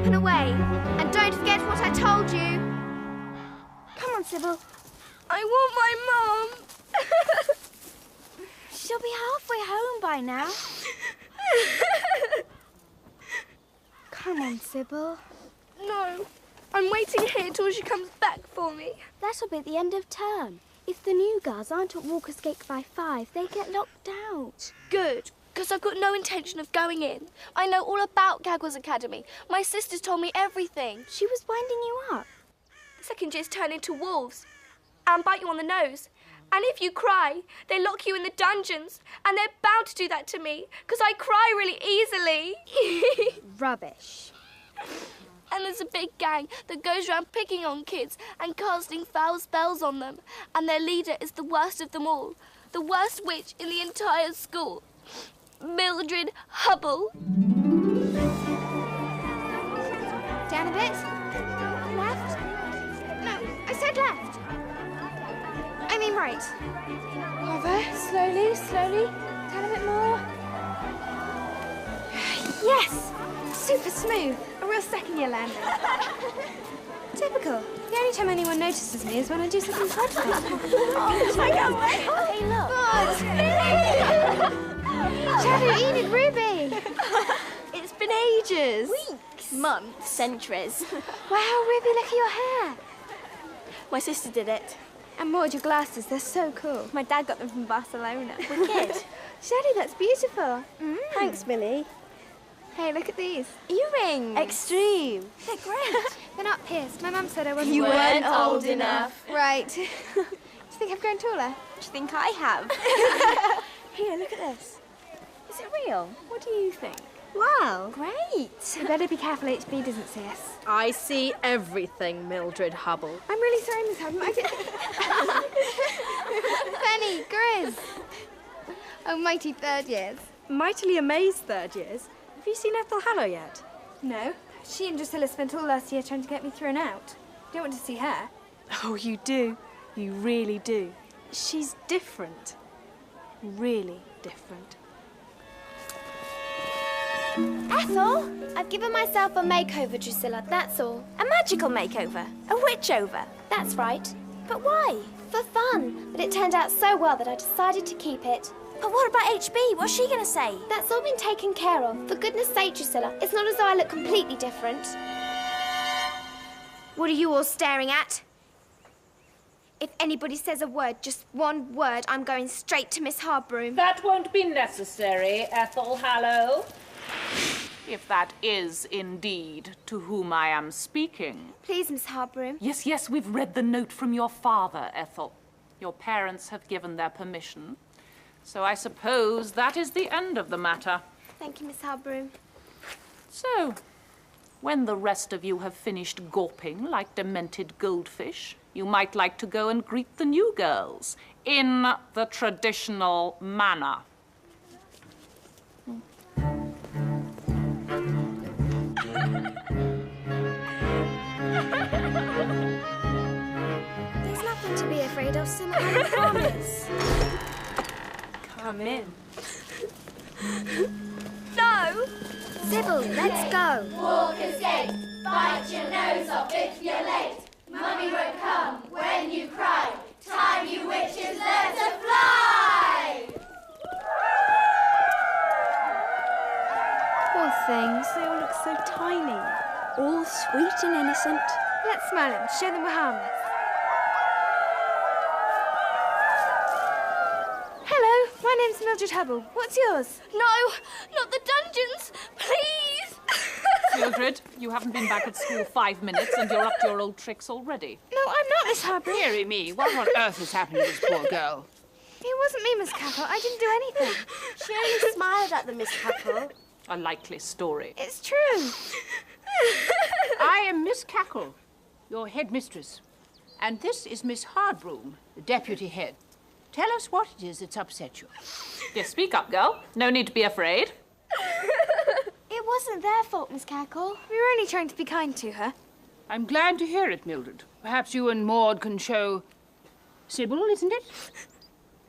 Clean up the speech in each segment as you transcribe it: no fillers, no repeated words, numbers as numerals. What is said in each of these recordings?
and away. And don't forget what I told you. Come on, Sybil. I want my mum. She'll be halfway home by now. Come on, Sybil. No. I'm waiting here till she comes back for me. That'll be at the end of term. If the new girls aren't at Walker's Gate by 5, they get locked out. Good, because I've got no intention of going in. I know all about Gagwell's Academy. My sister's told me everything. She was winding you up. The second years turn into wolves and bite you on the nose. And if you cry, they lock you in the dungeons. And they're bound to do that to me, because I cry really easily. Rubbish. And there's a big gang that goes around picking on kids and casting foul spells on them. And their leader is the worst of them all. The worst witch in the entire school. Mildred Hubble. Down a bit. Left. No, I said left. I mean right. Hover, slowly, slowly. Down a bit more. Yes! Super smooth. A real second-year landing. Typical. The only time anyone notices me is when I do something dreadful. Oh, I can't wait. Hey, look. God. Shadow, Enid, Ruby. It's been ages. Weeks. Months. Centuries. Wow, Ruby, look at your hair. My sister did it. And Maud, your glasses, they're so cool. My dad got them from Barcelona. Wicked. Shadow, that's beautiful. Thanks, Billy. Hey, look at these. Earrings. Extreme. They're great. They're not pierced. My mum said I wasn't... You weren't old enough. Right. Do you think I've grown taller? Do you think I have? Here, look at this. Is it real? What do you think? Wow. Great. You better be careful HB doesn't see us. I see everything, Mildred Hubble. I'm really sorry, Miss Hubble. Penny, Grizz. Oh, mighty third years. Mightily amazed third years. Have you seen Ethel Hallow yet? No. She and Drusilla spent all last year trying to get me thrown out. Don't want to see her. Oh, you do. You really do. She's different. Really different. Ethel, I've given myself a makeover, Drusilla, that's all. A magical makeover? A witch-over? That's right. But why? For fun. But it turned out so well that I decided to keep it. But what about HB? What's she going to say? That's all been taken care of. For goodness sake, Drusilla, it's not as though I look completely different. What are you all staring at? If anybody says a word, just one word, I'm going straight to Miss Harbroom. That won't be necessary, Ethel Hallow. If that is indeed to whom I am speaking. Please, Miss Harbroom. Yes, yes, we've read the note from your father, Ethel. Your parents have given their permission. So I suppose that is the end of the matter. Thank you, Miss Harbroom. So, when the rest of you have finished gawping like demented goldfish, you might like to go and greet the new girls in the traditional manner. There's nothing to be afraid of, Sim, I promise. Come in. No! Sybil, let's go. Walker's Gate, bite your nose off if you're late. Mummy won't come when you cry. Time, you witches, learn to fly! Poor things. They all look so tiny. All sweet and innocent. Let's smile and show them we're harmless. Hello, my name's Mildred Hubble. What's yours? No, not the dungeons, please. Mildred, you haven't been back at school 5 minutes and you're up to your old tricks already. No, I'm not, Miss Harbroom. Dearie me, what on earth is happening to this poor girl? It wasn't me, Miss Cackle. I didn't do anything. She only smiled at them, Miss Cackle. A likely story. It's true. I am Miss Cackle, your headmistress. And this is Miss Hardbroom, the deputy head. Tell us what it is that's upset you. Yes, speak up, girl. No need to be afraid. It wasn't their fault, Miss Cackle. We were only trying to be kind to her. I'm glad to hear it, Mildred. Perhaps you and Maud can show Sybil, isn't it?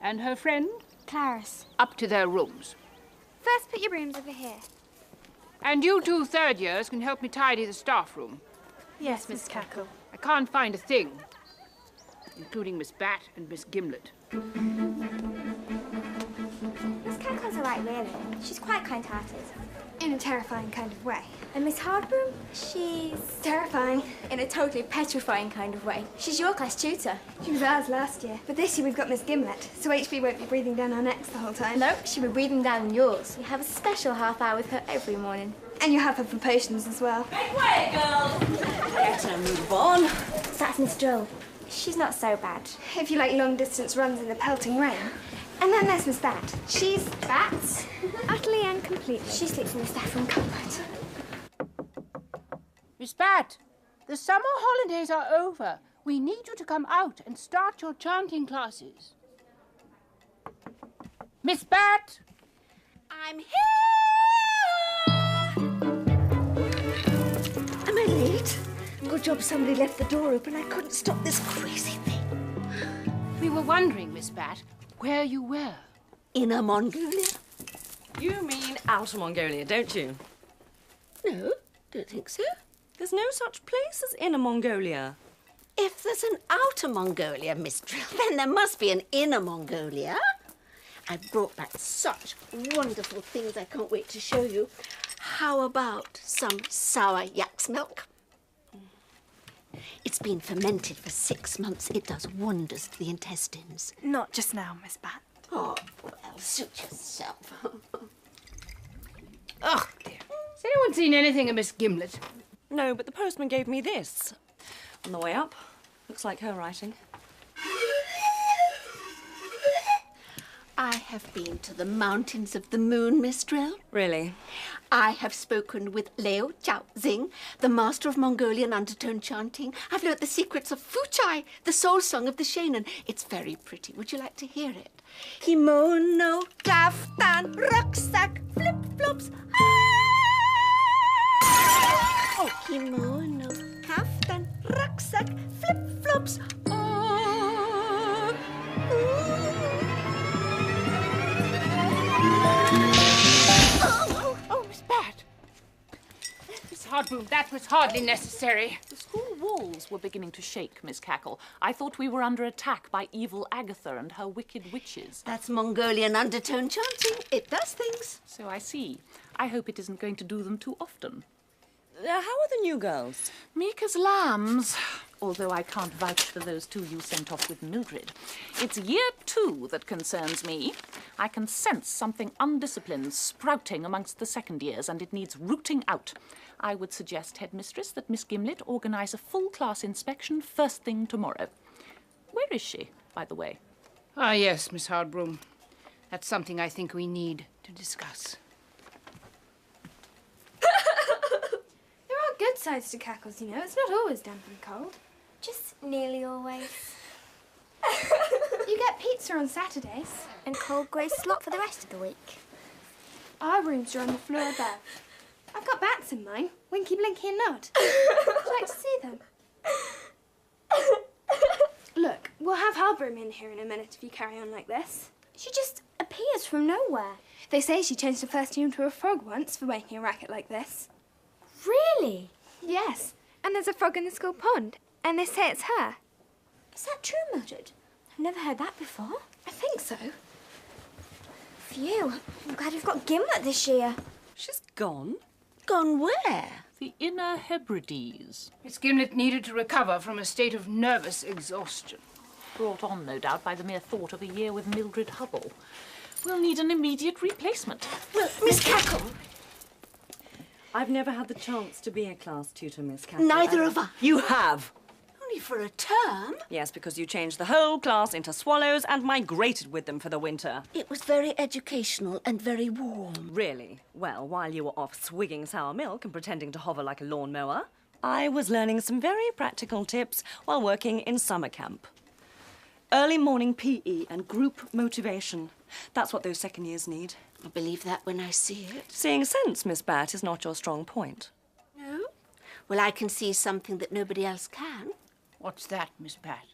And her friend? Clarice. Up to their rooms. First, put your brooms over here. And you two third years can help me tidy the staff room. Yes, Miss Cackle. I can't find a thing, including Miss Bat and Miss Gimlet. Miss Cackle's all right, really. She's quite kind-hearted. In a terrifying kind of way. And Miss Hardbroom? She's terrifying in a totally petrifying kind of way. She's your class tutor. She was ours last year. But this year we've got Miss Gimlet, so HB won't be breathing down our necks the whole time. No, she'll be breathing down yours. We have a special half hour with her every morning. And you have her for potions as well. Make way, girls! Better move on. That's Miss Drill. She's not so bad. If you like long-distance runs in the pelting rain. And then there's Miss Bat. She's Bat, utterly and completely. She sleeps in the staff room cupboard. Miss Bat, the summer holidays are over. We need you to come out and start your chanting classes. Miss Bat! I'm here! Am I late? Good job somebody left the door open. I couldn't stop this crazy thing. We were wondering, Miss Bat, where you were. Inner Mongolia? You mean Outer Mongolia, don't you? No, don't think so. There's no such place as Inner Mongolia. If there's an Outer Mongolia, Miss Drill, then there must be an Inner Mongolia. I've brought back such wonderful things I can't wait to show you. How about some sour yak's milk? It's been fermented for 6 months. It does wonders to the intestines. Not just now, Miss Bat. Oh, well, suit yourself. Oh, dear. Has anyone seen anything of Miss Gimlet? No, but the postman gave me this. On the way up. Looks like her writing. I have been to the Mountains of the Moon, Miss Drill. Really? I have spoken with Leo Chaozing, the master of Mongolian undertone chanting. I've learnt the secrets of Fuchai, the soul song of the Shanan. It's very pretty. Would you like to hear it? Kimono, kaftan, rucksack, flip-flops. Oh, kimono, kaftan, rucksack, flip-flops. Oh, Miss Bat! Miss Hardbroom, that was hardly necessary. The school walls were beginning to shake, Miss Cackle. I thought we were under attack by evil Agatha and her wicked witches. That's Mongolian undertone chanting. It does things. So I see. I hope it isn't going to do them too often. How are the new girls? Meek as lambs, although I can't vouch for those two you sent off with Mildred. It's year 2 that concerns me. I can sense something undisciplined sprouting amongst the second years, and it needs rooting out. I would suggest, Headmistress, that Miss Gimlet organise a full class inspection first thing tomorrow. Where is she, by the way? Ah, yes, Miss Hardbroom. That's something I think we need to discuss. Good sides to Cackles, you know. It's not always damp and cold. Just nearly always. You get pizza on Saturdays. And cold grey slop for the rest of the week. Our rooms are on the floor above. I've got bats in mine. Winky, Blinky and Nod. Would you like to see them? Look, we'll have Harbroom in here in a minute if you carry on like this. She just appears from nowhere. They say she changed her first name to a frog once for making a racket like this. Really? Yes. And there's a frog in the school pond. And they say it's her. Is that true, Mildred? I've never heard that before. I think so. Phew. I'm glad we've got Gimlet this year. She's gone. Gone where? The Inner Hebrides. Miss Gimlet needed to recover from a state of nervous exhaustion. Brought on, no doubt, by the mere thought of a year with Mildred Hubble. We'll need an immediate replacement. Well, Miss Cackle. I've never had the chance to be a class tutor, Miss Cackle. Neither of us. You have. Only for a term. Yes, because you changed the whole class into swallows and migrated with them for the winter. It was very educational and very warm. Really? Well, while you were off swigging sour milk and pretending to hover like a lawnmower, I was learning some very practical tips while working in summer camp. Early morning PE and group motivation. That's what those second years need. I believe that when I see it. Seeing sense, Miss Bat, is not your strong point. No? Well, I can see something that nobody else can. What's that, Miss Bat?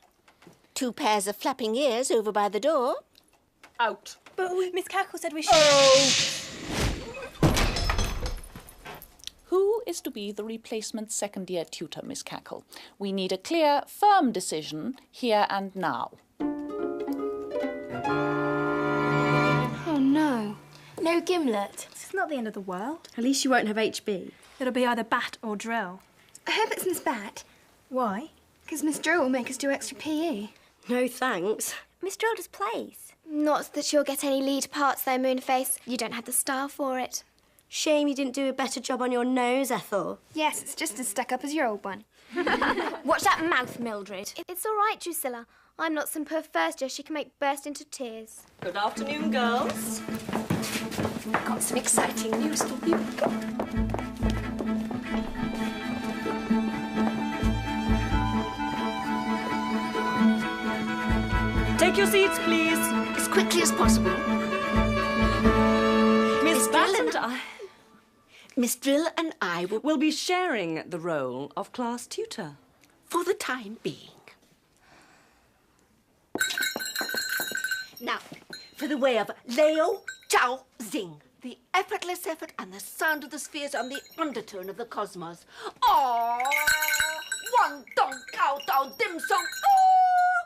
2 pairs of flapping ears over by the door. Out. But Miss Cackle said we should... is to be the replacement second-year tutor, Miss Cackle. We need a clear, firm decision here and now. Oh, no. No Gimlet. It's not the end of the world. At least you won't have HB. It'll be either Bat or Drill. I hope it's Miss Bat. Why? Because Miss Drill will make us do extra PE. No thanks. Miss Drill just plays. Not that you'll get any lead parts, though, Moonface. You don't have the style for it. Shame you didn't do a better job on your nose, Ethel. Yes, it's just as stuck up as your old one. Watch that mouth, Mildred. It's all right, Drusilla. I'm not some poor first year she can make burst into tears. Good afternoon, girls. I've got some exciting news for you. Take your seats, please. As quickly as possible. Miss Bat and I Miss Drill and I will be sharing the role of class tutor. for the time being. Now, for the way of Leo Chao Zing. The effortless effort and the sound of the spheres on the undertone of the cosmos. Oh, one dong cao dao dim sum. Oh,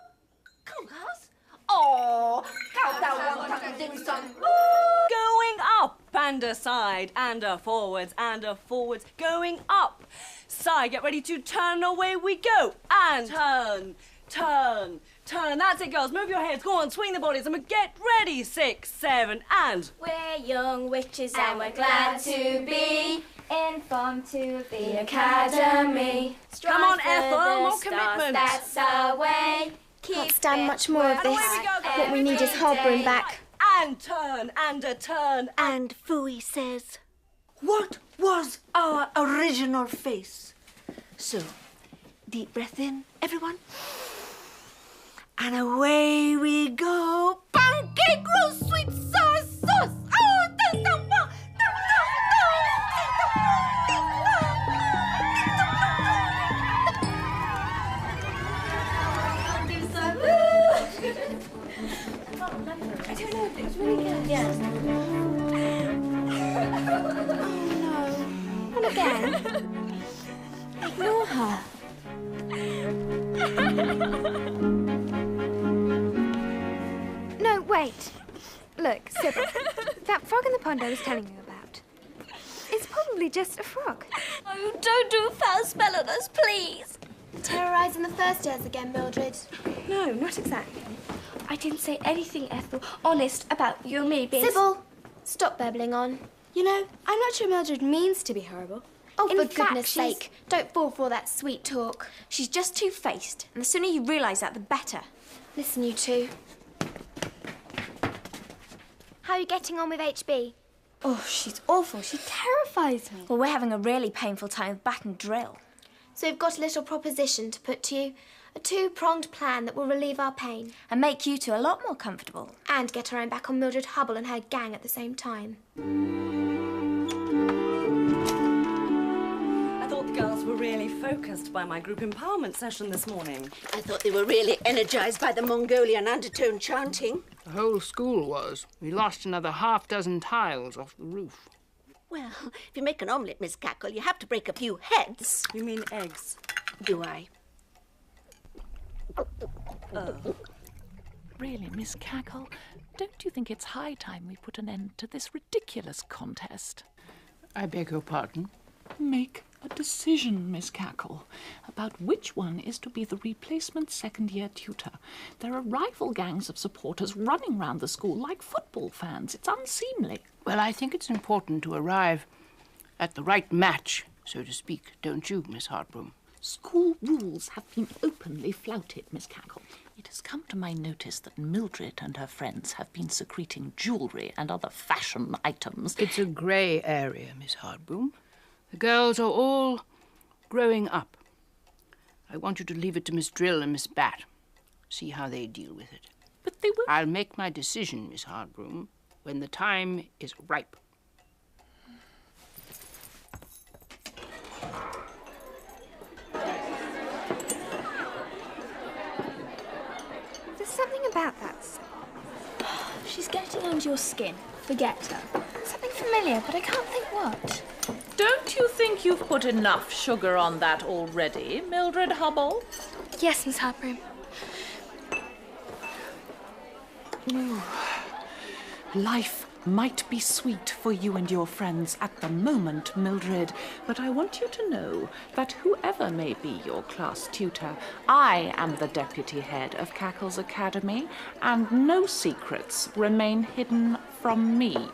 come on, girls. Oh, cao dao one dong dim sum. Oh. Going up and aside and a forwards and a forwards. Going up. Side, get ready to turn. Away we go. And turn, turn, turn. That's it, girls. Move your heads. Go on, swing the bodies. And get ready. 6, 7, and... We're young witches and we're glad to be informed to the academy. Come on, Ethel, more commitment. That's our way. Can't stand much more of And away this. we go, girls. What we need is Hobroom back. And turn, and a turn. And Fooey says, what was our original face? So, deep breath in, everyone. And away we go. Pancake roast sweet sour sauce. Oh, ding dong dong, ding I don't know, it was really good. Yeah. Oh no. Not again. Ignore her. No, wait. Look, Sybil, that frog in the pond I was telling you about. It's probably just a frog. Oh, don't do a foul spell on us, please. Terrorising the first years again, Mildred. No, not exactly. I didn't say anything, Ethel, honest, about you and me being... Sybil, stop babbling on. You know, I'm not sure Mildred means to be horrible. Oh, In for fact, goodness she's- sake, don't fall for all that sweet talk. She's just two-faced, and the sooner you realise that, the better. Listen, you two. How are you getting on with HB? Oh, she's awful. She terrifies me. Well, we're having a really painful time with Bat and Drill. So we've got a little proposition to put to you. A two-pronged plan that will relieve our pain. And make you two a lot more comfortable. And get our own back on Mildred Hubble and her gang at the same time. I thought the girls were really focused by my group empowerment session this morning. I thought they were really energised by the Mongolian undertone chanting. The whole school was. We lost another half-dozen tiles off the roof. Well, if you make an omelette, Miss Cackle, you have to break a few heads. You mean eggs? Do I? Really, Miss Cackle, don't you think it's high time we put an end to this ridiculous contest? I beg your pardon? Make a decision, Miss Cackle, about which one is to be the replacement second-year tutor. There are rival gangs of supporters running round the school like football fans. It's unseemly. Well, I think it's important to arrive at the right match, so to speak, don't you, Miss Hardbroom? School rules have been openly flouted, Miss Cackle. It has come to my notice that Mildred and her friends have been secreting jewellery and other fashion items. It's a grey area, Miss Hardbroom. The girls are all growing up. I want you to leave it to Miss Drill and Miss Bat. See how they deal with it. But they will... I'll make my decision, Miss Hardbroom, when the time is ripe. There's something about that. She's getting under your skin. Forget her. Something familiar, but I can't think what. Don't you think you've put enough sugar on that already, Mildred Hubble? Yes, Miss Hardbroom. Life might be sweet for you and your friends at the moment, Mildred, but I want you to know that whoever may be your class tutor, I am the deputy head of Cackle's Academy, and no secrets remain hidden from me.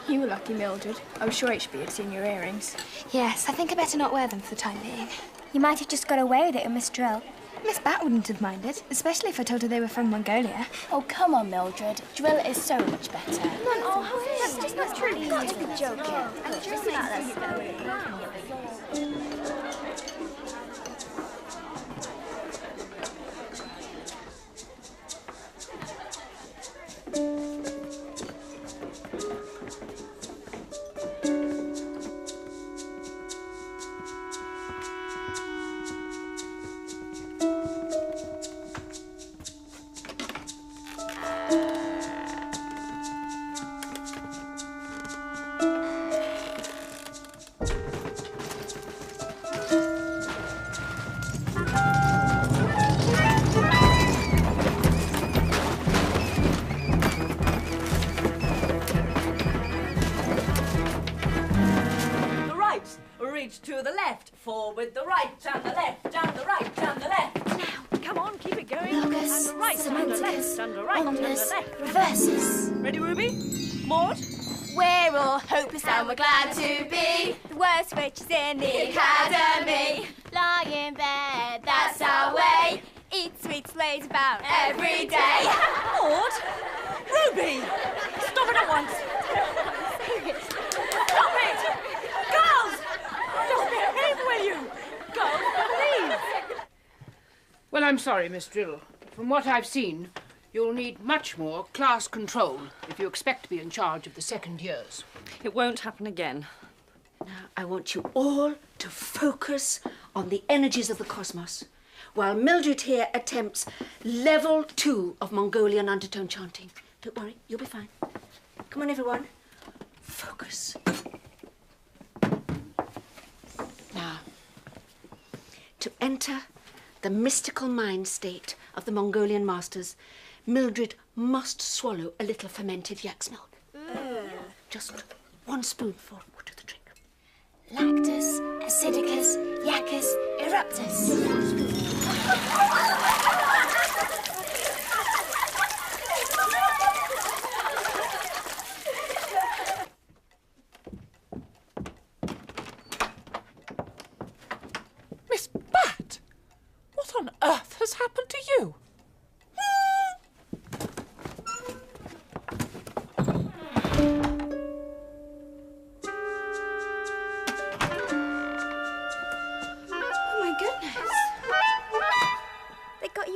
You were lucky, Mildred. I was sure HB had seen your earrings. Yes, I think I better not wear them for the time being. You might have just got away with it in Miss Drill. Miss Bat wouldn't have minded, especially if I told her they were from Mongolia. Oh, come on, Mildred. Drill is so much better. That's just not true. You've got to be joking. I'm joking. To the left, forward the right, and the left, and the right, and the left. Now, come on, keep it going. Locus, and the right, and the left, and the right, omnes, and the left. reverses. Ready, Ruby? Maud? We're all hopeless and we're glad to be the worst witches in the academy. Lie in bed, that's our way. Eat sweets, lays about every day. Maud? Ruby! Stop it at once. Stop it! Girls! Don't behave, will you? Girls, please. Well, I'm sorry, Miss Drill. From what I've seen, you'll need much more class control if you expect to be in charge of the second years. It won't happen again. Now, I want you all to focus on the energies of the cosmos, while Mildred here attempts level 2 of Mongolian undertone chanting. Don't worry, you'll be fine. Come on, everyone. Focus. Now, to enter the mystical mind state of the Mongolian masters, Mildred must swallow a little fermented yak's milk. Just 1 spoonful will do the trick. Lactus, acidicus, yacus, eruptus. Miss Bat, what on earth has happened to you?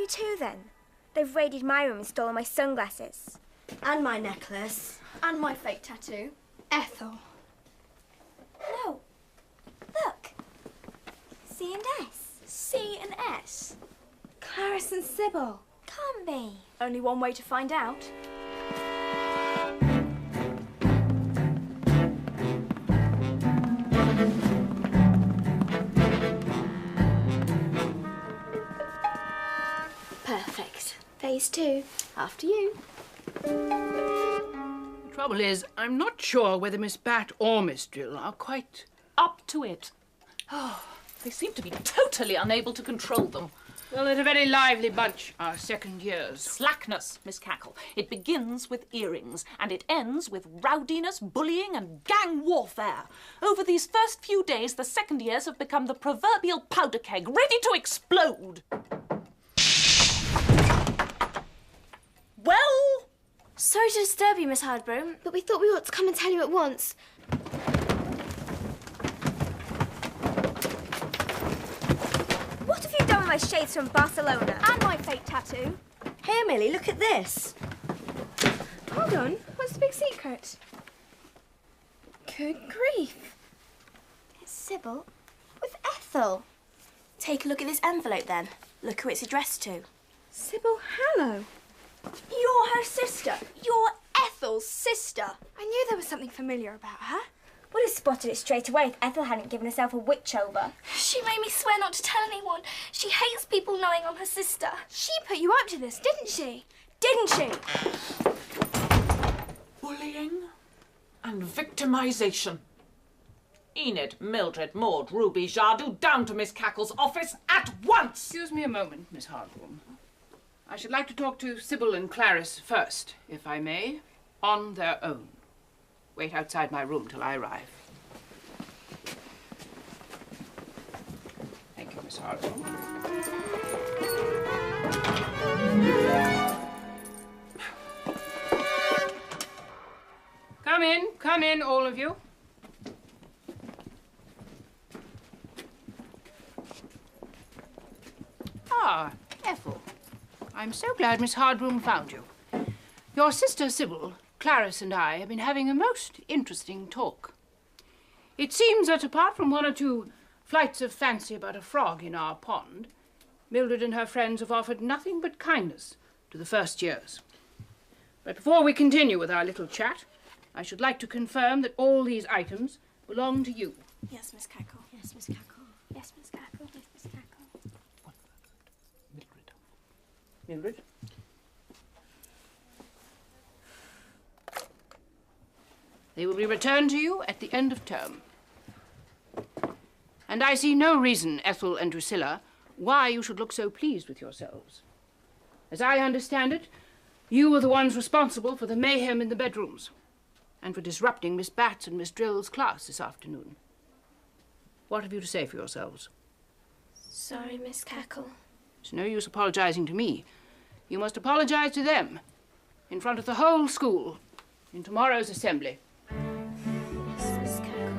Too, then. They've raided my room and stolen my sunglasses. And my necklace. And my fake tattoo. Ethel. No. Look. C and S. C and S. Clarice and Sybil. Can't be. Only one way to find out. Perfect. Phase 2. After you. The trouble is, I'm not sure whether Miss Bat or Miss Drill are quite up to it. Oh, they seem to be totally unable to control them. Well, they're a very lively bunch, our second years. Slackness, Miss Cackle. It begins with earrings, and it ends with rowdiness, bullying, and gang warfare. Over these first few days, the second years have become the proverbial powder keg, ready to explode. Well? Sorry to disturb you, Miss Hardbroom, but we thought we ought to come and tell you at once. What have you done with my shades from Barcelona? And my fake tattoo. Here, Millie, look at this. Hold on. What's the big secret? Good grief. It's Sybil with Ethel. Take a look at this envelope, then. Look who it's addressed to. Sybil Hallow. You're her sister. You're Ethel's sister. I knew there was something something familiar about her. Would have spotted it straight away if Ethel hadn't given herself a witch over. She made me swear not to tell anyone. She hates people knowing I'm her sister. She put you up to this, didn't she? Didn't she? Bullying and victimization. Enid, Mildred, Maud, Ruby, Jardou, down to Miss Cackle's office at once! Excuse me a moment, Miss Hardbroom. I should like to talk to Sybil and Clarice first, if I may, on their own. Wait outside my room till I arrive. Thank you, Miss Hardbroom. Come in, all of you. Ah, Ethel. I'm so glad Miss Hardbroom found you. Your sister Sybil, Clarice and I have been having a most interesting talk. It seems that apart from one or two flights of fancy about a frog in our pond, Mildred and her friends have offered nothing but kindness to the first years. But before we continue with our little chat, I should like to confirm that all these items belong to you. Yes, Miss Cackle. Yes, Miss Cackle. Yes, Miss Cackle. Yes, Miss Cackle. Mildred? They will be returned to you at the end of term. And I see no reason, Ethel and Drusilla, why you should look so pleased with yourselves. As I understand it, you were the ones responsible for the mayhem in the bedrooms and for disrupting Miss Bat's and Miss Drill's class this afternoon. What have you to say for yourselves? Sorry, Miss Cackle. It's no use apologizing to me. You must apologize to them in front of the whole school in tomorrow's assembly. Yes, Miss Cackle.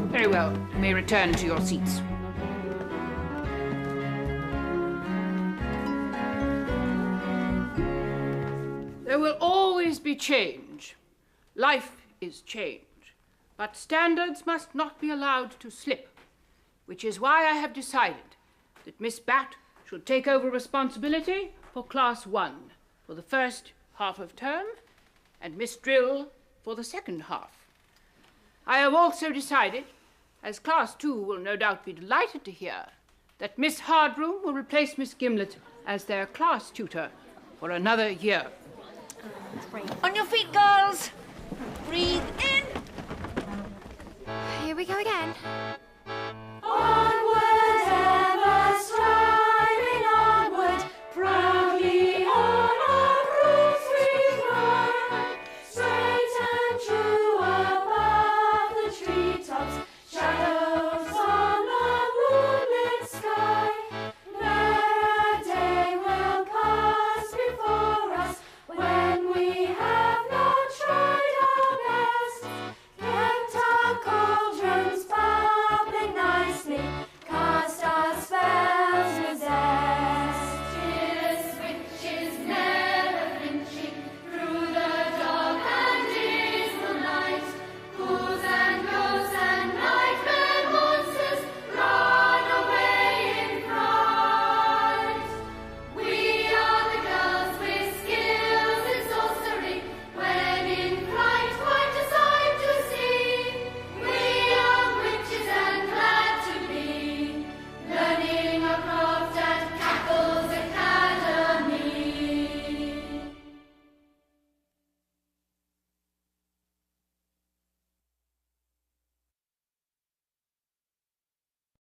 Very well. You may return to your seats. There will always be change. Life is change. But standards must not be allowed to slip, which is why I have decided that Miss Bat should take over responsibility for Class 1 for the first half of term and Miss Drill for the second half. I have also decided, as Class 2 will no doubt be delighted to hear, that Miss Hardbroom will replace Miss Gimlet as their class tutor for another year. On your feet, girls. Breathe in. Here we go again.